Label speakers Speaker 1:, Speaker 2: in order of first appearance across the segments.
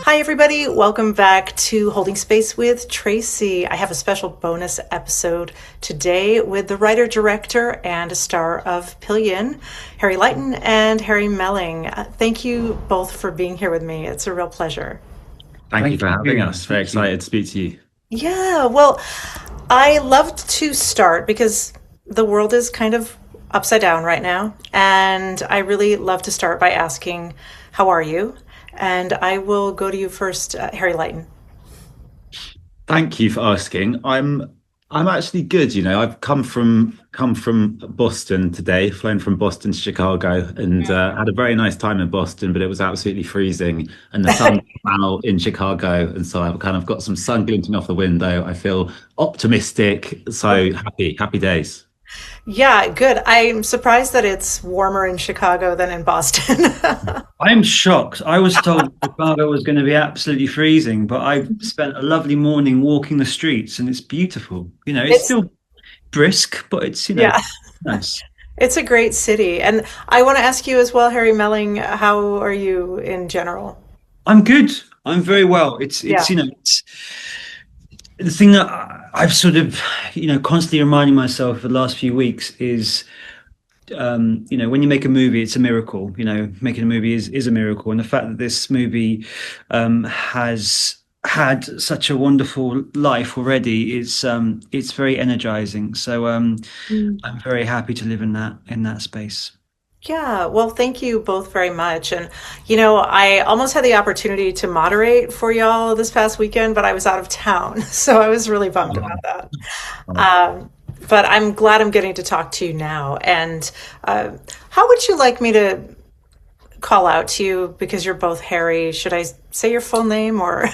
Speaker 1: Hi, everybody. Welcome back to Holding Space with Tracy. I have a special bonus episode today with the writer, director, and a star of Pillion, Harry Lighton and Harry Melling. Thank you both for being here with me. It's a real pleasure.
Speaker 2: Thank you
Speaker 3: Thank
Speaker 2: for having
Speaker 3: you.
Speaker 2: us. Very excited to speak to you.
Speaker 1: Yeah, well, I loved to start because the world is kind of upside down right now. And I really love to start by asking, how are you? And I will go to you first, Harry Lighton.
Speaker 2: Thank you for asking. I'm actually good, you know. I've come from Boston today, flown from Boston to Chicago, and had a very nice time in Boston, but it was absolutely freezing, and the sun came out in Chicago, and so I've kind of got some sun glinting off the window. I feel optimistic, so happy days.
Speaker 1: Yeah, good. I'm surprised that it's warmer in Chicago than in Boston.
Speaker 3: I'm shocked. I was told Chicago was going to be absolutely freezing, but I spent a lovely morning walking the streets and it's beautiful. It's
Speaker 1: It's,
Speaker 3: still brisk, but it's,
Speaker 1: yeah,
Speaker 3: nice.
Speaker 1: it's a great city. And I want to ask you as well, Harry Melling, how are you in general?
Speaker 3: I'm good. I'm very well.
Speaker 1: Yeah.
Speaker 3: It's the thing that I've sort of, constantly reminding myself for the last few weeks is when you make a movie, it's a miracle. Making a movie is a miracle, and the fact that this movie has had such a wonderful life already is it's very energizing. So I'm very happy to live in that space.
Speaker 1: Yeah, well, thank you both very much. And, I almost had the opportunity to moderate for y'all this past weekend, but I was out of town. So I was really bummed about that. Um, but I'm glad I'm getting to talk to you now. And how would you like me to call out to you? Because you're both Harry. Should I say your full name or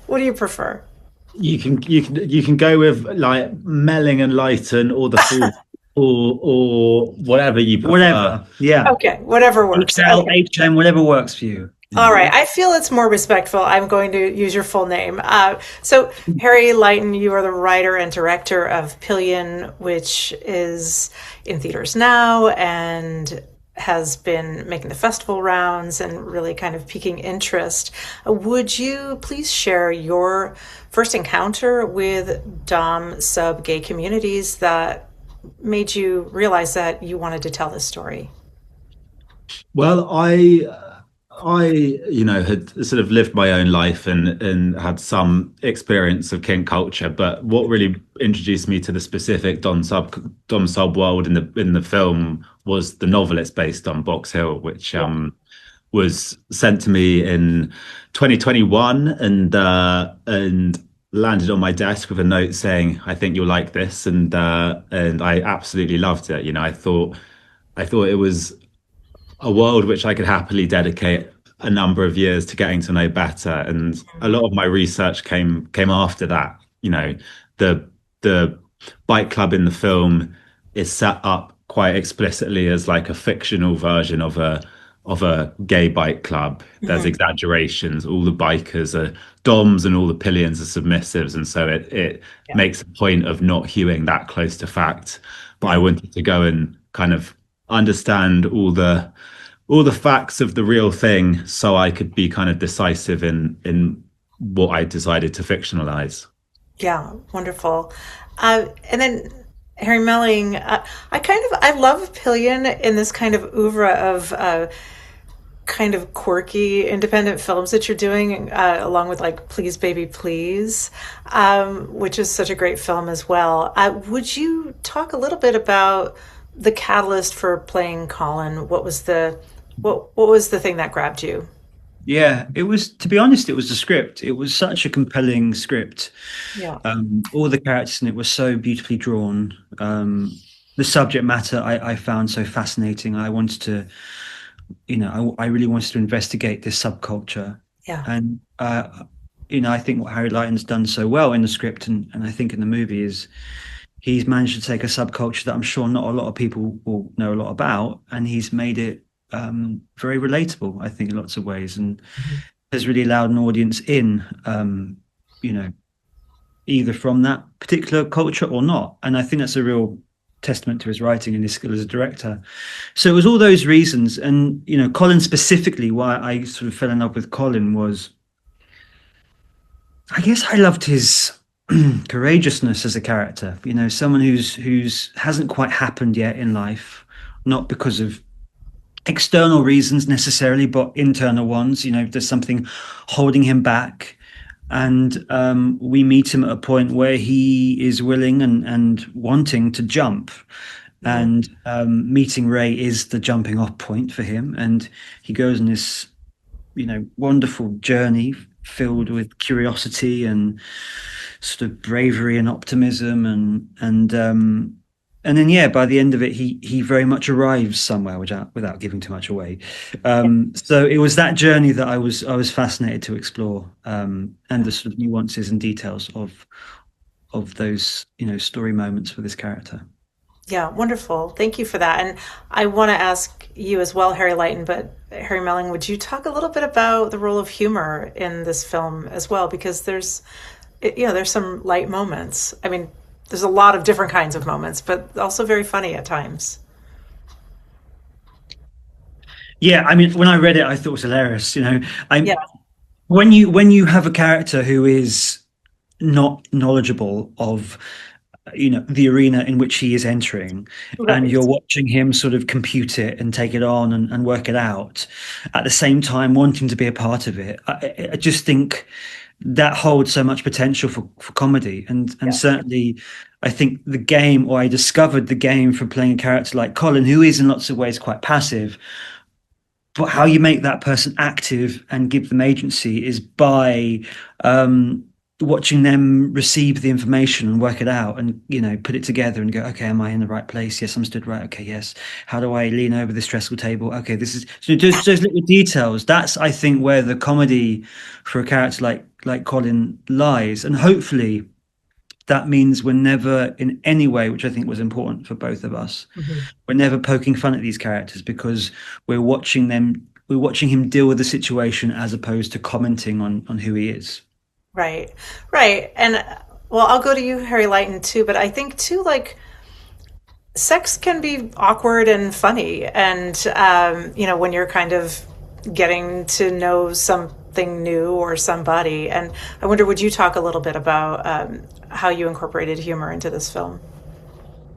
Speaker 1: what do you prefer?
Speaker 2: You can go with like Melling and Lighton or the full or whatever you prefer.
Speaker 3: Whatever. Yeah.
Speaker 1: Okay, whatever works.
Speaker 3: HL,
Speaker 1: Okay.
Speaker 3: HM, whatever works for you.
Speaker 1: All right. I feel it's more respectful. I'm going to use your full name. So, Harry Lighton, you are the writer and director of Pillion, which is in theaters now and has been making the festival rounds and really kind of piquing interest. Would you please share your first encounter with Dom sub gay communities that made you realize that you wanted to tell this story?
Speaker 2: Well, I had sort of lived my own life and had some experience of kink culture, but what really introduced me to the specific Dom sub world in the film was the novel it's based on, Box Hill, which
Speaker 1: Yeah.
Speaker 2: was sent to me in 2021 and landed on my desk with a note saying, "I think you'll like this," and I absolutely loved it. I thought it was a world which I could happily dedicate a number of years to getting to know better. And a lot of my research came after that. The the bike club in the film is set up quite explicitly as like a fictional version of a gay bike club. There's
Speaker 1: Mhm.
Speaker 2: exaggerations. All the bikers are doms and all the pillions are submissives, and so it
Speaker 1: Yeah.
Speaker 2: makes a point of not hewing that close to fact. But I
Speaker 1: Mhm.
Speaker 2: wanted to go and kind of understand all the facts of the real thing so I could be kind of decisive in what I decided to fictionalize.
Speaker 1: Yeah, wonderful. And then Harry Melling, I love Pillion in this kind of oeuvre of kind of quirky independent films that you're doing, along with like Please Baby Please, which is such a great film as well. Would you talk a little bit about the catalyst for playing Colin? What was the thing that grabbed you?
Speaker 3: Yeah, it was, to be honest, it was the script. It was such a compelling script.
Speaker 1: Yeah.
Speaker 3: All the characters in it were so beautifully drawn. The subject matter I found so fascinating. I wanted to, I really wanted to investigate this subculture.
Speaker 1: Yeah.
Speaker 3: And, I think what Harry Lighton's done so well in the script and I think in the movie is he's managed to take a subculture that I'm sure not a lot of people will know a lot about, and he's made it very relatable, I think, in lots of ways, and
Speaker 1: Mhm.
Speaker 3: has really allowed an audience in, you know, either from that particular culture or not. And I think that's a real testament to his writing and his skill as a director. So it was all those reasons. And, Colin specifically, why I sort of fell in love with Colin was I guess I loved his courageousness as a character. You know, someone who's hasn't quite happened yet in life, not because of external reasons necessarily, but internal ones. You know, there's something holding him back. And we meet him at a point where he is willing and wanting to jump.
Speaker 1: Mhm.
Speaker 3: And meeting Ray is the jumping off point for him. And he goes on this, you know, wonderful journey filled with curiosity and sort of bravery and optimism and then yeah, by the end of it, he very much arrives somewhere without giving too much away. So it was that journey that I was fascinated to explore, and the sort of nuances and details of those, you know, story moments for this character.
Speaker 1: Yeah, wonderful. Thank you for that. And I want to ask you as well, Harry Lighton, but Harry Melling, would you talk a little bit about the role of humor in this film as well? Because there's some light moments. I mean, there's a lot of different kinds of moments, but also very funny at times.
Speaker 3: Yeah, I mean, when I read it, I thought it was hilarious. You know,
Speaker 1: Yeah,
Speaker 3: I'm when you have a character who is not knowledgeable of, you know, the arena in which he is entering, and you're
Speaker 1: right.
Speaker 3: watching him sort of compute it and take it on and work it out at the same time wanting to be a part of it. I just think that holds so much potential for comedy, and
Speaker 1: Yeah.
Speaker 3: certainly I think the game, or I discovered the game from playing a character like Colin, who is in lots of ways quite passive, but how you make that person active and give them agency is by um, watching them receive the information and work it out, and, you know, put it together and go, okay, am I in the right place? Yes, I'm stood right. Okay, yes. How do I lean over this stressful table? Okay, this is, so just those little details. That's, I think, where the comedy for a character like Colin lies, and hopefully that means we're never in any way, which I think was important for both of us,
Speaker 1: Mhm.
Speaker 3: we're never poking fun at these characters, because we're watching him deal with the situation as opposed to commenting on who he is.
Speaker 1: Right. Right. And well, I'll go to you, Harry Lighton, too, but I think too, like, sex can be awkward and funny. And, when you're kind of getting to know something new or somebody. And I wonder, would you talk a little bit about how you incorporated humor into this film?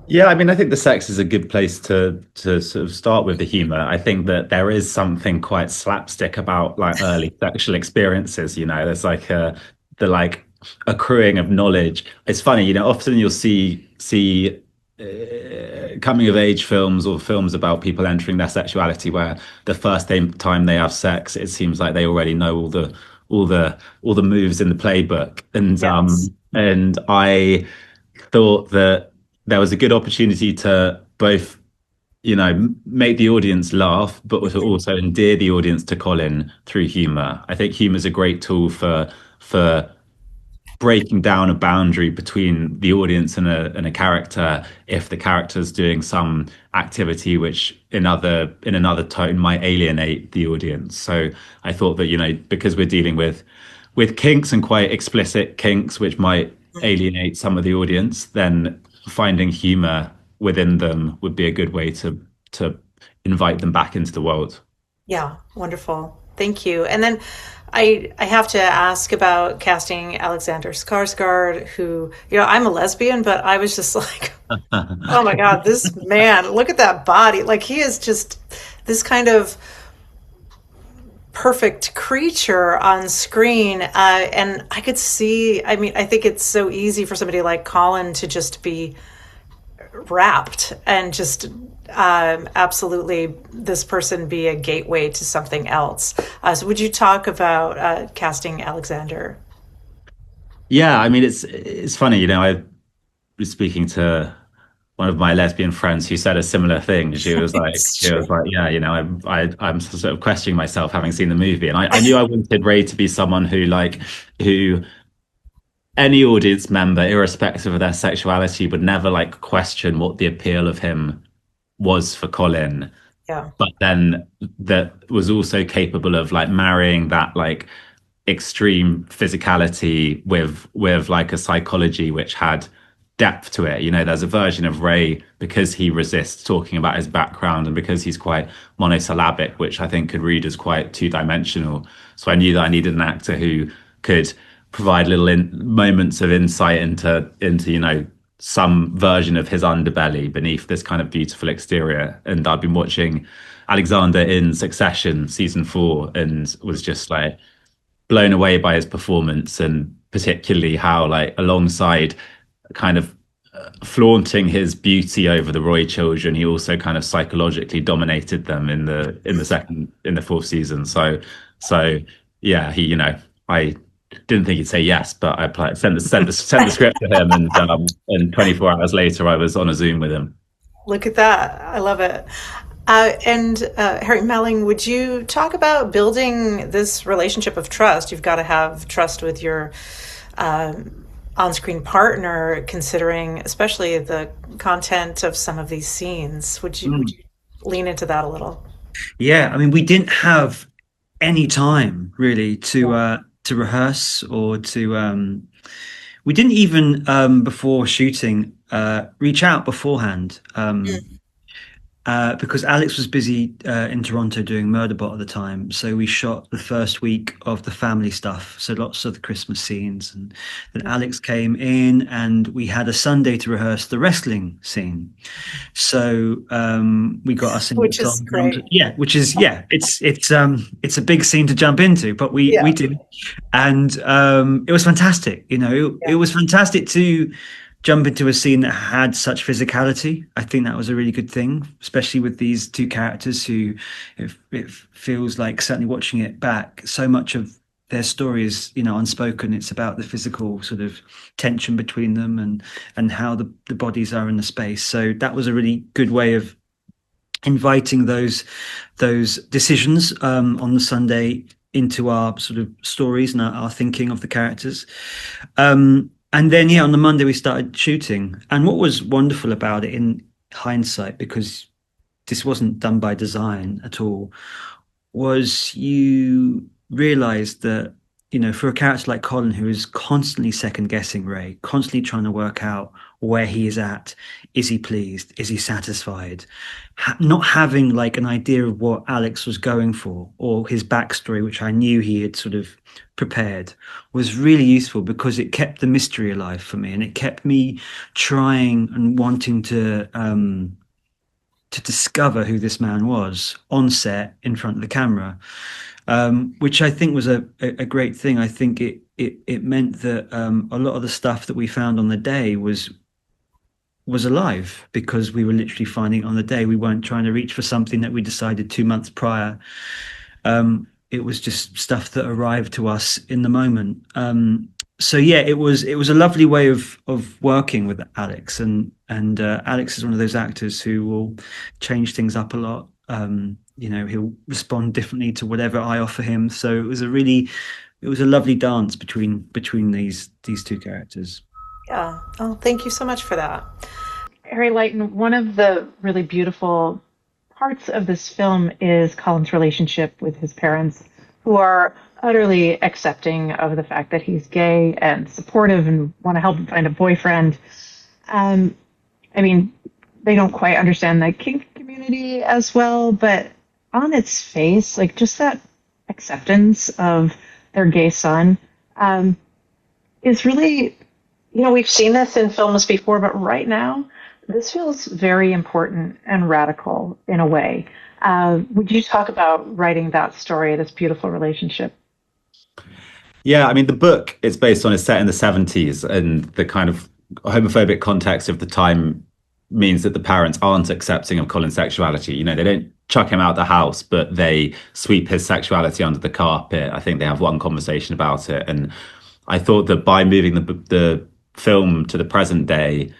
Speaker 2: Yeah, I mean, I think the sex is a good place to sort of start with the humor. I think that there is something quite slapstick about like early sexual experiences. You know, there's like the like accruing of knowledge. It's funny, you know, often you'll see coming of age films or films about people entering their sexuality where the first time they have sex, it seems like they already know all the moves in the playbook.
Speaker 1: Yes.
Speaker 2: And I thought that there was a good opportunity to both, you know, make the audience laugh, but to also endear the audience to Colin through humor. I think humor is a great tool for breaking down a boundary between the audience and a character if the character's doing some activity which in another tone might alienate the audience. So I thought that, you know, because we're dealing with kinks and quite explicit kinks which might alienate some of the audience, then finding humor within them would be a good way to invite them back into the world.
Speaker 1: Yeah, wonderful. Thank you. And then I have to ask about casting Alexander Skarsgard, who, I'm a lesbian, but I was just like, oh my God, this man, look at that body. Like, he is just this kind of perfect creature on screen. And I could see, I mean, I think it's so easy for somebody like Colin to just be wrapped and just absolutely this person be a gateway to something else. So would you talk about casting Alexander?
Speaker 2: Yeah, I mean it's funny, you know, I was speaking to one of my lesbian friends who said a similar thing.
Speaker 1: It's
Speaker 2: She
Speaker 1: true.
Speaker 2: was like, yeah, you know, I'm sort of questioning myself having seen the movie, and I knew I wanted Ray to be someone who any audience member, irrespective of their sexuality, would never like question what the appeal of him was for Colin,
Speaker 1: Yeah.
Speaker 2: but then that was also capable of like marrying that like extreme physicality with like a psychology which had depth to it. You know, there's a version of Ray because he resists talking about his background and because he's quite monosyllabic, which I think could read as quite two-dimensional. So I knew that I needed an actor who could provide little moments of insight into some version of his underbelly beneath this kind of beautiful exterior. And I've been watching Alexander in Succession season 4 and was just like blown away by his performance, and particularly how, like, alongside kind of flaunting his beauty over the Roy children, he also kind of psychologically dominated them in the 4th season. So yeah, I didn't think he'd say yes, but I sent the script to him, and 24 hours later I was on a Zoom with him.
Speaker 1: Look at that. I love it. And Harry Melling, would you talk about building this relationship of trust? You've got to have trust with your on-screen partner, considering especially the content of some of these scenes. Would you lean into that a little?
Speaker 3: Yeah, I mean, we didn't have any time really to rehearse or to. We didn't even before shooting reach out beforehand. Because Alex was busy in Toronto doing Murderbot at the time. So we shot the first week of the family stuff. So lots of the Christmas scenes. And then Alex came in and we had a Sunday to rehearse the wrestling scene. So we got us in.
Speaker 1: Which is great.
Speaker 3: Yeah, it's a big scene to jump into, but we did. And it was fantastic. It was fantastic to jump into a scene that had such physicality. I think that was a really good thing, especially with these two characters who, it feels like, certainly watching it back, so much of their story is, unspoken. It's about the physical sort of tension between them and how the bodies are in the space. So that was a really good way of inviting those decisions on the Sunday into our sort of stories and our thinking of the characters. And then, on the Monday we started shooting. And what was wonderful about it in hindsight, because this wasn't done by design at all, was you realized that, for a character like Colin, who is constantly second guessing Ray, constantly trying to work out where he is at, is he pleased? Is he satisfied? Not having like an idea of what Alex was going for or his backstory, which I knew he had sort of prepared, was really useful because it kept the mystery alive for me, and it kept me trying and wanting to discover who this man was on set in front of the camera, which I think was a great thing. I think it meant that a lot of the stuff that we found on the day was alive because we were literally finding it on the day. We weren't trying to reach for something that we decided 2 months prior. It was just stuff that arrived to us in the moment. So yeah, it was a lovely way of working with Alex, and Alex is one of those actors who will change things up a lot. He'll respond differently to whatever I offer him. So it was a lovely dance between these two characters.
Speaker 1: Yeah. Oh, thank you so much for that. Harry Lighton, one of the really beautiful parts of this film is Colin's relationship with his parents, who are utterly accepting of the fact that he's gay and supportive and want to help him find a boyfriend. I mean, they don't quite understand the kink community as well, but on its face, like, just that acceptance of their gay son is really, we've seen this in films before, but right now, this feels very important and radical in a way. Would you talk about writing that story, this beautiful relationship?
Speaker 2: Yeah, I mean, the book is based on, is set in the 70s, and the kind of homophobic context of the time means that the parents aren't accepting of Colin's sexuality. They don't chuck him out the house, but they sweep his sexuality under the carpet. I think they have one conversation about it. And I thought that by moving the film to the present day,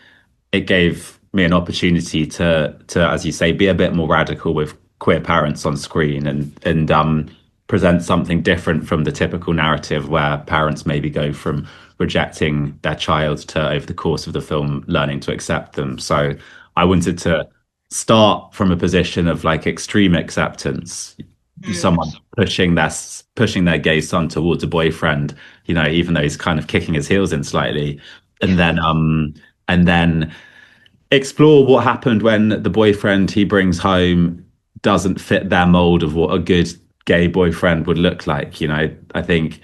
Speaker 2: it gave me an opportunity to, as you say, be a bit more radical with queer parents on screen, and present something different from the typical narrative where parents maybe go from rejecting their child to, over the course of the film, learning to accept them. So I wanted to start from a position of like extreme acceptance, someone pushing their gay son towards a boyfriend, even though he's kind of kicking his heels in slightly, and then explore what happened when the boyfriend he brings home doesn't fit their mold of what a good gay boyfriend would look like. I think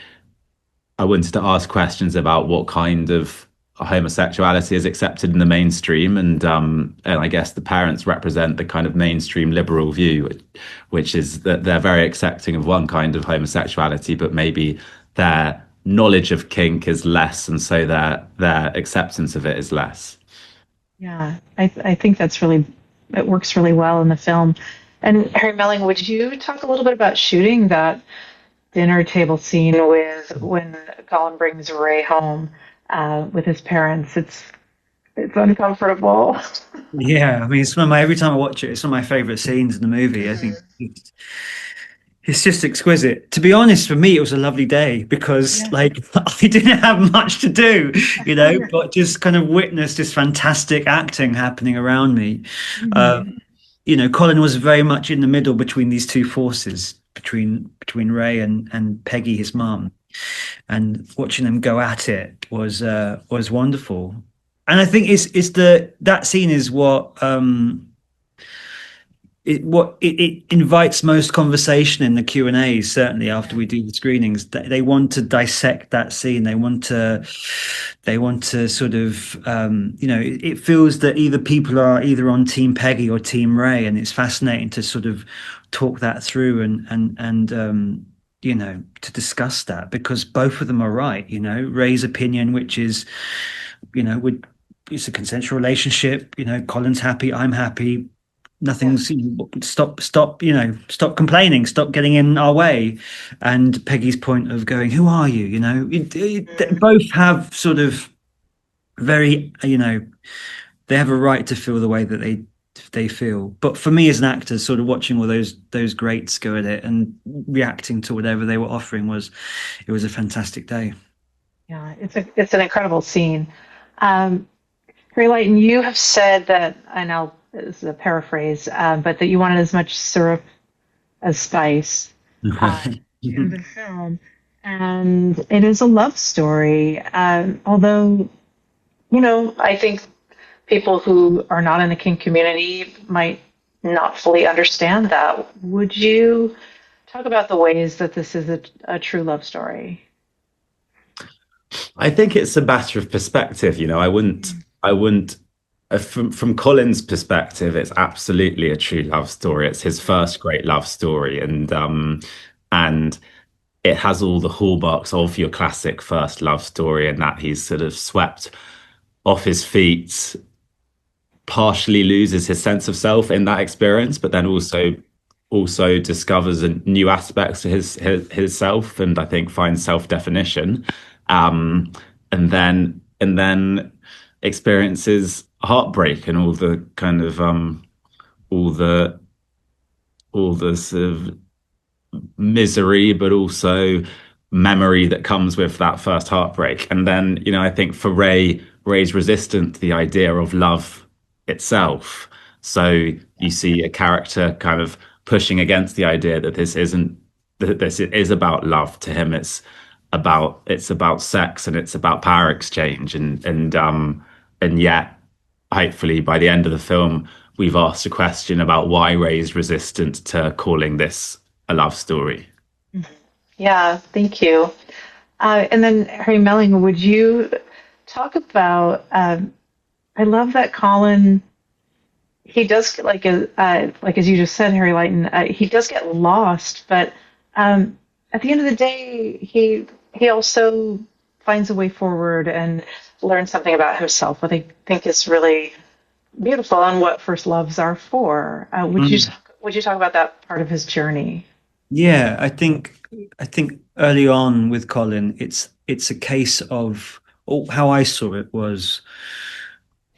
Speaker 2: I wanted to ask questions about what kind of homosexuality is accepted in the mainstream, and I guess the parents represent the kind of mainstream liberal view, which is that they're very accepting of one kind of homosexuality, but maybe their knowledge of kink is less, and so their acceptance of it is less.
Speaker 1: Yeah, I think that's really, it works really well in the film. And Harry Melling, would you talk a little bit about shooting that dinner table scene with when Colin brings Ray home with his parents? It's uncomfortable.
Speaker 3: Yeah, I mean, it's one of my every time I watch it, it's one of my favorite scenes in the movie. I think it's just exquisite. To be honest, for me, it was a lovely day because,
Speaker 1: Yeah.
Speaker 3: like, I didn't have much to do,
Speaker 1: Yeah.
Speaker 3: but just kind of witness this fantastic acting happening around me.
Speaker 1: Mhm.
Speaker 3: Colin was very much in the middle between these two forces, between Ray and Peggy, his mum, and watching them go at it was wonderful. And I think it's the that scene is what it invites most conversation in the Q&As, certainly after we do the screenings. They want to dissect that scene. They want to sort of it feels that either people are either on Team Peggy or Team Ray, and it's fascinating to sort of talk that through and to discuss that, because both of them are right. Ray's opinion, which is, would it's a consensual relationship. Colin's happy, I'm happy, nothing's stop complaining, stop getting in our way. And Peggy's point of going, who are you? They both have sort of very, they have a right to feel the way that they feel. But for me as an actor, sort of watching all those greats go at it and reacting to whatever they were offering it was a fantastic day.
Speaker 1: Yeah, it's an incredible scene. Um, Harry Lighton, you have said that, I know this is a paraphrase, but that you wanted as much syrup as spice in the film, and it is a love story. Although, I think people who are not in the kink community might not fully understand that. Would you talk about the ways that this is a true love story?
Speaker 2: I think it's a matter of perspective. I wouldn't. From Colin's perspective, it's absolutely a true love story. It's his first great love story, and it has all the hallmarks of your classic first love story, and that he's sort of swept off his feet, partially loses his sense of self in that experience, but then also discovers new aspects to his self, and I think finds self-definition, um, and then experiences heartbreak and all the kind of all the all the sort of misery, but also memory that comes with that first heartbreak. And then, I think for Ray's resistant to the idea of love itself. So you see a character kind of pushing against the idea that this is about love. To him, it's about sex and it's about power exchange, and yet hopefully by the end of the film we've asked a question about why Ray's resistant to calling this a love story.
Speaker 1: Yeah, thank you. And then Harry Melling, would you talk about? I love that Colin. He does get like as you just said, Harry Lighton. He does get lost, but at the end of the day, he also finds a way forward and learns something about himself, what I think is really beautiful and what first loves are for. Would you talk about that part of his journey?
Speaker 3: Yeah, I think early on with Colin, it's a case of, how I saw it was,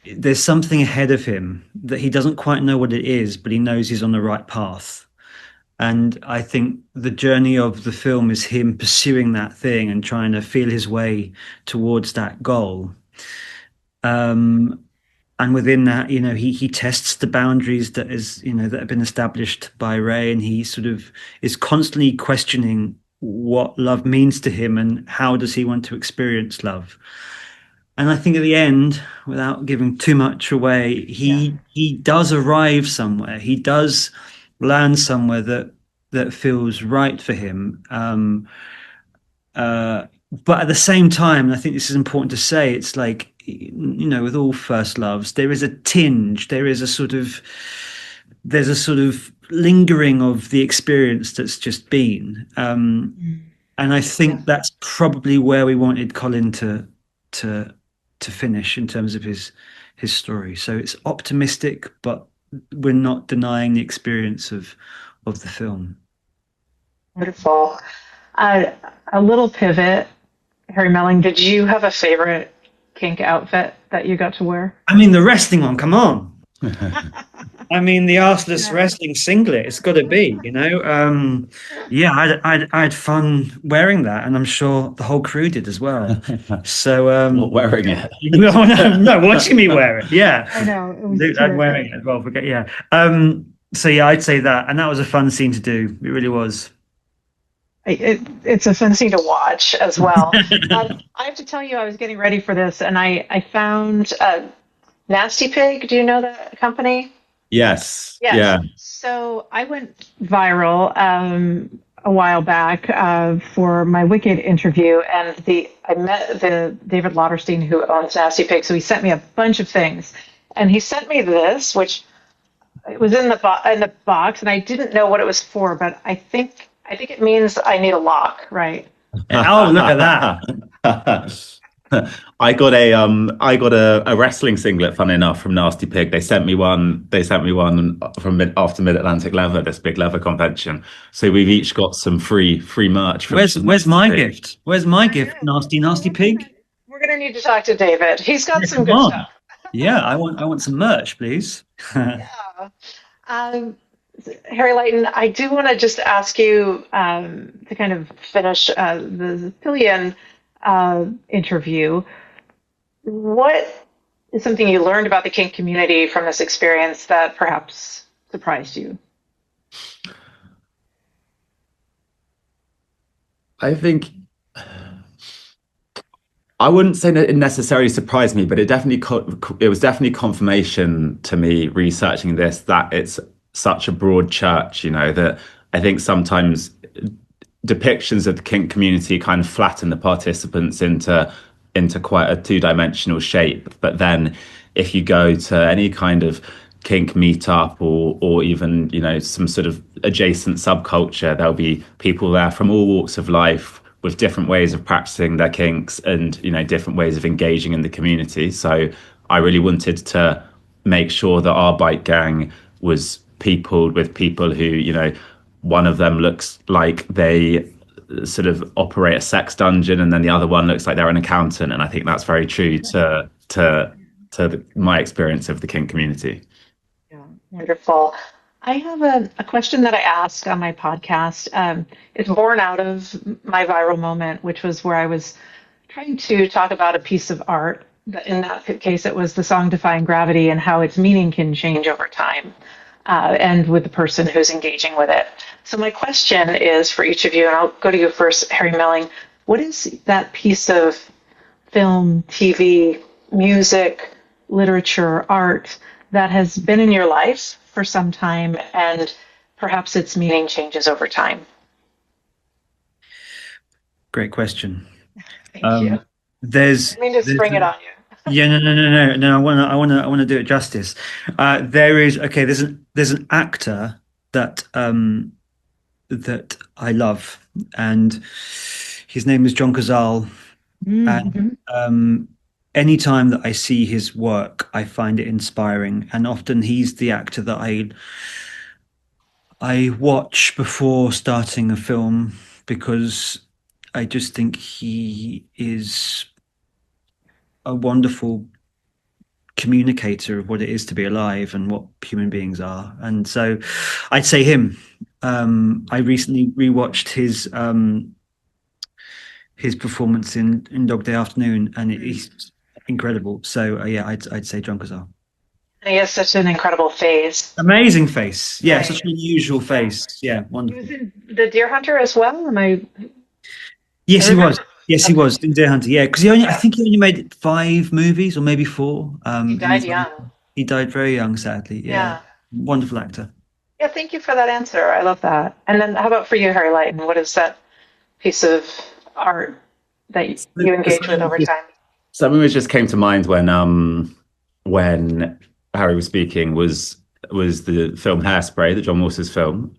Speaker 3: there's something ahead of him that he doesn't quite know what it is, but he knows he's on the right path. And I think the journey of the film is him pursuing that thing and trying to feel his way towards that goal. Um, and within that, he tests the boundaries that have been established by Ray, and he sort of is constantly questioning what love means to him and how does he want to experience love. And I think at the end, without giving too much away,
Speaker 1: Yeah.
Speaker 3: he does arrive somewhere. He does land somewhere that feels right for him. but at the same time, and I think this is important to say, it's like, with all first loves, there is a tinge, there's a sort of lingering of the experience that's just been. And I think that's probably where we wanted Colin to finish in terms of his story. So it's optimistic, but we're not denying the experience of the film.
Speaker 1: Wonderful. A little pivot. Harry Melling, did you have a favorite kink outfit that you got to wear?
Speaker 3: I mean, the wrestling one, come on. I mean, the arseless wrestling singlet, it's got to be, Yeah, I had fun wearing that, and I'm sure the whole crew did as well. So,
Speaker 2: Not wearing it.
Speaker 3: No, watching me wear it. Yeah,
Speaker 1: I know.
Speaker 3: I'm wearing it as well. Forget, yeah. So yeah, I'd say that, and that was a fun scene to do. It really was.
Speaker 1: It's a fun scene to watch as well. I have to tell you, I was getting ready for this, and I found Nasty Pig. Do you know that company?
Speaker 2: Yes.
Speaker 1: Yes.
Speaker 2: Yeah.
Speaker 1: So I went viral a while back for my Wicked interview, and I met the David Lauterstein who owns Nasty Pig. So he sent me a bunch of things, and he sent me this, which it was in the box, and I didn't know what it was for, but I think it means I need a lock, right?
Speaker 3: Oh, look at that.
Speaker 2: I got a wrestling singlet, fun enough, from Nasty Pig. They sent me one from after Mid Atlantic Leather, this big leather convention. So we've each got some free merch.
Speaker 3: Where's my gift? Where's my gift? Nasty Pig.
Speaker 1: We're gonna need to talk to David. He's got some good stuff.
Speaker 3: Yeah, I want some merch, please.
Speaker 1: Yeah. Harry Lighton, I do want to just ask you to kind of finish the Pillion interview. What is something you learned about the kink community from this experience that perhaps surprised you?
Speaker 2: I think I wouldn't say that it necessarily surprised me, but it was definitely confirmation to me researching this that it's such a broad church, that I think sometimes depictions of the kink community kind of flatten the participants into quite a two-dimensional shape. But then if you go to any kind of kink meetup or even, some sort of adjacent subculture, there'll be people there from all walks of life with different ways of practicing their kinks and, different ways of engaging in the community. So I really wanted to make sure that our bike gang was peopled with people who, one of them looks like they sort of operate a sex dungeon, and then the other one looks like they're an accountant. And I think that's very true to my experience of the kink community.
Speaker 1: Yeah, wonderful. I have a question that I ask on my podcast. It's born out of my viral moment, which was where I was trying to talk about a piece of art. In that case, it was the song Defying Gravity and how its meaning can change over time. And with the person who's engaging with it. So my question is for each of you, and I'll go to you first, Harry Melling. What is that piece of film, TV, music, literature, art that has been in your life for some time and perhaps its meaning changes over time?
Speaker 3: Great question.
Speaker 1: Thank you.
Speaker 3: I
Speaker 1: mean to spring it on you.
Speaker 3: Yeah, no. I want to do it justice. There's an actor that that I love, and his name is John Cazale. And anytime that I see his work, I find it inspiring, and often he's the actor that I watch before starting a film because I just think he is a wonderful communicator of what it is to be alive and what human beings are. And so I'd say him. I recently rewatched his performance in Dog Day Afternoon, and he's incredible. So yeah, I'd say John Cazale.
Speaker 1: He has such an incredible face.
Speaker 3: Amazing face. Yeah, such an unusual face. Yeah, wonderful.
Speaker 1: He was in The Deer Hunter as well?
Speaker 3: Yes, he was. Yes, he was in Deer Hunter. Yeah, because I think he only made 5 movies or maybe 4.
Speaker 1: He died young.
Speaker 3: He died very young, sadly. Yeah. Wonderful actor.
Speaker 1: Yeah, thank you for that answer. I love that. And then how about for you, Harry Lighton? What is that piece of art that you engage with over time?
Speaker 2: Something which just came to mind when Harry was speaking was the film Hairspray, the John Waters film.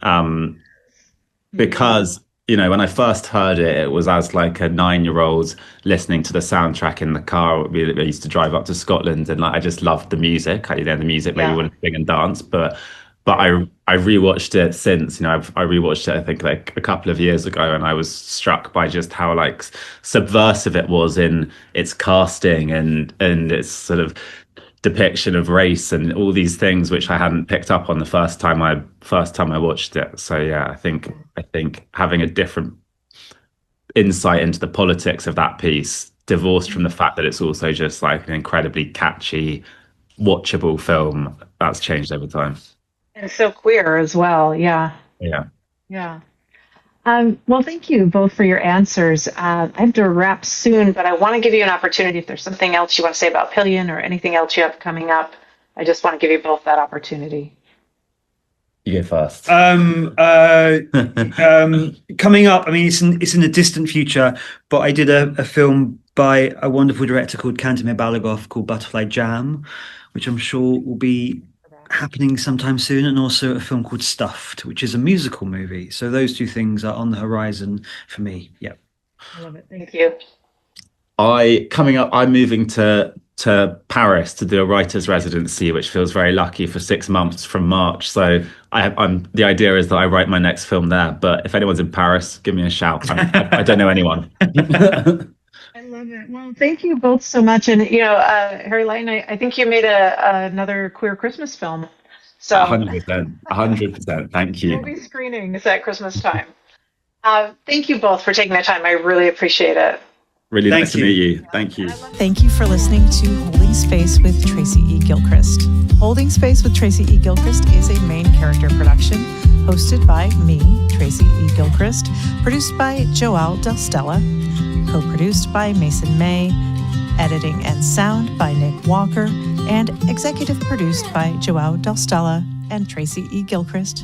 Speaker 2: Because when I first heard it, it was as like a 9-year-old listening to the soundtrack in the car. We used to drive up to Scotland, and like I just loved the music. The music made me want to sing and dance. But I rewatched it since. I rewatched it I think like a couple of years ago, and I was struck by just how like subversive it was in its casting and its sort of depiction of race and all these things which I hadn't picked up on the first time I watched it. So yeah, I think having a different insight into the politics of that piece, divorced from the fact that it's also just like an incredibly catchy, watchable film, that's changed over time.
Speaker 1: And so queer as well. Yeah. Well, thank you both for your answers. I have to wrap soon, but I want to give you an opportunity. If there's something else you want to say about Pillion or anything else you have coming up, I just want to give you both that opportunity.
Speaker 2: You go first.
Speaker 3: Coming up, I mean, it's in the distant future, but I did a film by a wonderful director called Kantemir Balagov called Butterfly Jam, which I'm sure will be happening sometime soon, and also a film called Stuffed, which is a musical movie. So those two things are on the horizon for me. Yep.
Speaker 1: I love it. Thank you.
Speaker 2: Coming up, I'm moving to Paris to do a writer's residency, which feels very lucky, for 6 months from March. So the idea is that I write my next film there. But if anyone's in Paris, give me a shout. I don't know anyone.
Speaker 1: I love it. Well, thank you both so much. And Harry Lighton, I think you made another queer Christmas film. So
Speaker 2: 100%. Thank you.
Speaker 1: Movie screenings at Christmas time. Thank you both for taking the time. I really appreciate it.
Speaker 2: Really nice to meet you. Thank you.
Speaker 4: Thank you for listening to Holding Space with Tracy E. Gilchrist. Holding Space with Tracy E. Gilchrist is a main character production hosted by me, Tracy E. Gilchrist, produced by Joao Del Stella, co-produced by Mason May, editing and sound by Nick Walker, and executive produced by Joao Del Stella and Tracy E. Gilchrist.